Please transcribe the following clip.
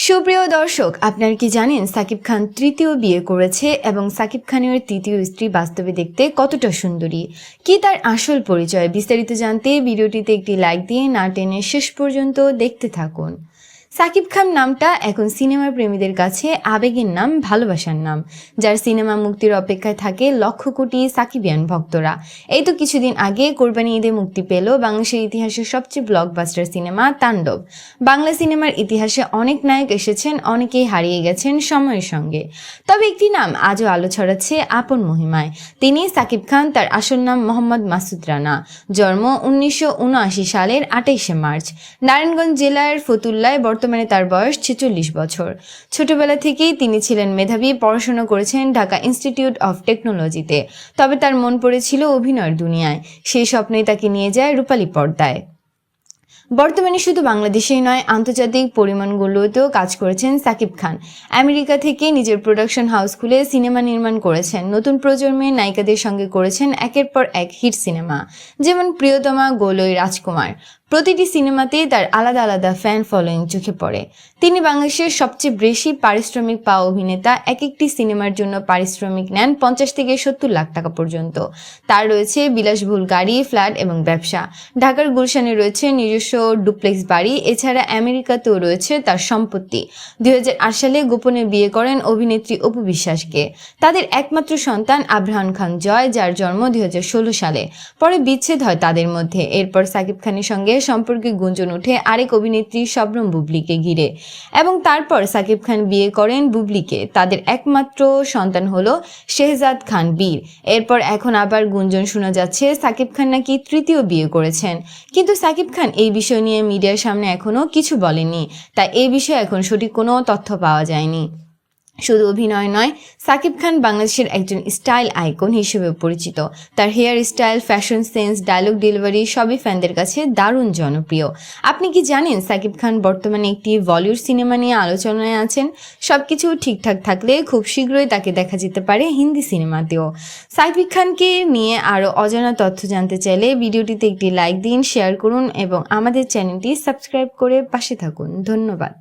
সুপ্রিয় দর্শক, আপনার কি জানেন সাকিব খান তৃতীয় বিয়ে করেছে এবং সাকিব খানের তৃতীয় স্ত্রী বাস্তবে দেখতে কতটা সুন্দরী? কি তার আসল পরিচয়? বিস্তারিত জানতে ভিডিওটিতে একটি লাইক দিয়ে না টেনে শেষ পর্যন্ত দেখতে থাকুন। সাকিব খান নামটা এখন সিনেমা প্রেমীদের কাছে আবেগের নাম, ভালোবাসার নাম, যার সিনেমা মুক্তির অপেক্ষায় থাকে লক্ষ কোটি সাকিবিয়ান ভক্তরা। এই তো কিছুদিন আগে কোরবানি ঈদে মুক্তি পেল বাংলাদেশের ইতিহাসের সবচেয়ে ব্লকবাস্টার সিনেমা তাণ্ডব। বাংলা সিনেমার ইতিহাসে অনেক নায়ক এসেছেন, অনেকেই হারিয়ে গেছেন সময়ের সঙ্গে। তবে একটি নাম আজও আলো ছড়াচ্ছে আপন মহিমায়। তিনি সাকিব খান। তার আসল নাম মোহাম্মদ মাসুদ রানা। জন্ম 1979 সালের 28শে মার্চ নারায়ণগঞ্জ জেলার ফতুল্লায়। বর্তমানে তার বয়স 46 বছর। ছোটবেলা থেকেই তিনি ছিলেন মেধাবী, পড়াশোনা করেছেন ঢাকা ইনস্টিটিউট অফ টেকনোলজিতে। তবে তার মন পড়েছিল অভিনয়ের দুনিয়ায়। সেই স্বপ্নেই তাকে নিয়ে যায় রূপালী পর্দায়। বর্তমানে শুধু বাংলাদেশেই নয়, আন্তর্জাতিক পরিমাণগুলোতেও কাজ করেছেন সাকিব খান। আমেরিকা থেকে নিজের প্রোডাকশন হাউস খুলে সিনেমা নির্মাণ করেছেন। নতুন প্রজন্মের নায়িকাদের সঙ্গে করেছেন একের পর এক হিট সিনেমা, যেমন প্রিয়তমা, গোলই, রাজকুমার। প্রতিটি সিনেমাতেই তার আলাদা আলাদা ফ্যান ফলোয়িং চোখে পড়ে। তিনি বাংলাদেশের সবচেয়ে বেশি পারিশ্রমিক পাওয়া অভিনেতা। এক একটি সিনেমার জন্য পারিশ্রমিক নেন 50 থেকে 70 লাখ টাকা পর্যন্ত। তার রয়েছে বিলাসবহুল গাড়ি, ফ্ল্যাট এবং ব্যবসা। ঢাকার গুলশানে রয়েছে নিজস্ব ডুপ্লেক্স বাড়ি। এছাড়া আমেরিকাতেও রয়েছে তার সম্পত্তি। 2008 সালে গোপনে বিয়ে করেন অভিনেত্রী অপু বিশ্বাসকে। তাদের একমাত্র সন্তান আবরাহান খান জয়, যার জন্ম 2016 সালে। পরে বিচ্ছেদ হয় তাদের মধ্যে। এরপর সাকিব খানের সঙ্গে সম্পর্কে গুঞ্জন ওঠে আরেক অভিনেত্রী শবনম বুবলীকে ঘিরে, এবং তারপর সাকিব খান বিয়ে করেন বুবলীকে। তাদের একমাত্র সন্তান হলো শেহজাদ খান বীর। এরপর এখন আবার গুঞ্জন শোনা যাচ্ছে সাকিব খান নাকি তৃতীয় বিয়ে করেছেন। কিন্তু সাকিব খান এই বিষয় নিয়ে মিডিয়ার সামনে এখনো কিছু বলেননি, তাই এই বিষয়ে এখন সঠিক কোনো তথ্য পাওয়া যায়নি। শুধু অভিনয় নয়, সাকিব খান বাংলাদেশের একজন স্টাইল আইকন হিসেবে পরিচিত। তার hair style, fashion sense, dialogue delivery সবই ফ্যানদের কাছে দারুণ জনপ্রিয়। আপনি কি জানেন সাকিব খান বর্তমানে একটি বলিউড সিনেমা নিয়ে আলোচনায় আছেন? সবকিছু ঠিকঠাক থাকলে খুব শীঘ্রই তাকে দেখা যেতে পারে হিন্দি সিনেমাতেও। সাকিব খানকে নিয়ে আরও অজানা তথ্য জানতে চাইলে ভিডিওটিতে একটি লাইক দিন, শেয়ার করুন এবং আমাদের চ্যানেলটি সাবস্ক্রাইব করে পাশে থাকুন। ধন্যবাদ।